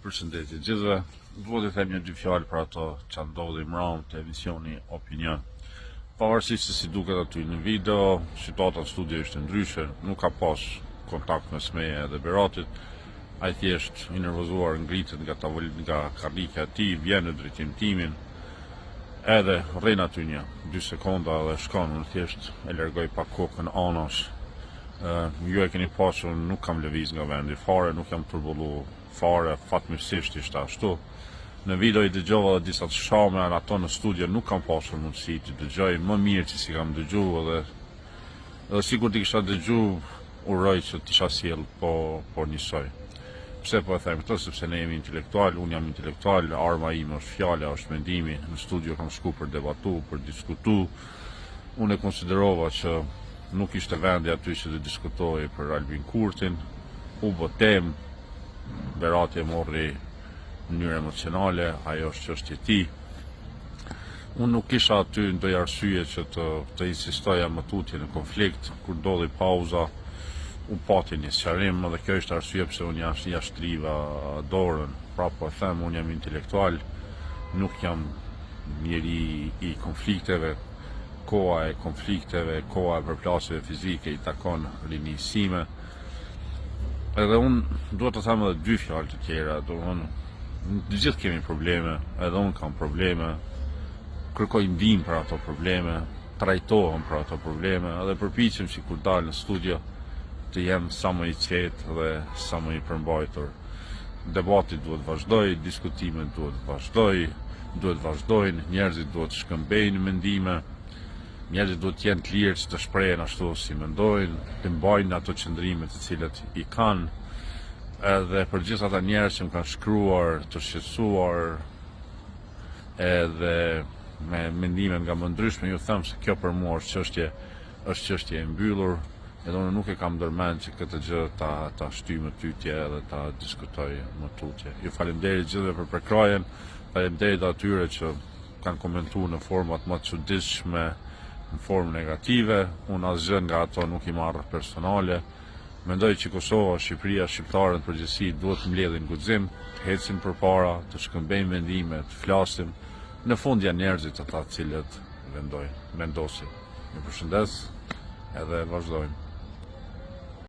Përshëndetje gjithëve, duhet të them një dy fjalë për ato që ndodhi mbrëm të emisioni Opinion. Pavarësisht se si duket aty në video, situata në studio ishte ndryshe, nuk ka pas kontakt mes meje dhe Beratit. Ai thjesht i nervozuar ngritet nga karrika e tij, vjen në drejtim timin, edhe rrin aty një 2 sekonda dhe shkon, unë thjesht e largoj pa kokën anash. Ju e keni pasur, nuk kam lëviz nga vendi fare, nuk jam turbullu fare, fatmirësisht ishte ashtu. Në video i dëgjova dhe disa të shame, ato në studio nuk kam pasur mundësi të dëgjoj, më mirë që si kam dëgju edhe sigur t'i kisha dëgju, uroj që t'isha sjell, po njësoj. Pse po e them këto, sepse ne jemi intelektual, unë jam intelektual, arma ime është fjala, është mendimi, në studio kam shku për debatu, për diskutu. Unë e konsiderova që nuk ishte vendi aty që të diskutoj për Albin Kurtin, u bë temë, Berati e morri në mënyrë emocionale, ajo është çështja e tij. Unë nuk kisha aty ndonjë arsye që të insistoja më tutje në konflikt, kur ndodhi pauza, u pati një sqarim dhe kjo është arsye pse unë jashtriva dorën. Pra po e them, unë jam intelektual, nuk jam njeri i konflikteve. Koha e konflikteve, koha e përplasjeve fizike i takon rinjësime. Edhe unë duhet të them edhe 2 fjalë të tjera, të gjithë kemi probleme, edhe unë kam probleme, kërkoj ndihmë për ato probleme, trajtohem për ato probleme, edhe përpiqem që kur dal në studio të jem sa më i qetë dhe sa më i përmbajtur. Debati duhet vazhdoj, diskutimet duhet vazhdojnë, njerëzit duhet shkëmbejnë mendime, njerëzit duhet të jenë të lirë që të shprehen ashtu si mendojnë, të mbajnë ato qëndrimet të cilat i kanë, edhe për gjithë ata njerëz që më kanë shkruar, të shqetësuar, edhe me mendime nga më ndryshme, ju them se kjo për mua është çështje e mbyllur, edhe unë nuk e kam ndërmend që këtë gjë ta shtyj më tytje edhe ta diskutoj më tutje. Ju faleminderit gjithëve për përkrajen, faleminderit atyre që kanë komentuar në format më të çuditshme, në formë negative, unë asgjë nga ato nuk i marr personale. Mendoj që Kosova, Shqipëria, shqiptarët në përgjithësi duhet të mbledhin guxim, të ecin përpara, të shkëmbejnë mendime, të flasim. Në fund janë njerëzit ata të cilët vendosin. Ju përshëndes edhe vazhdojmë.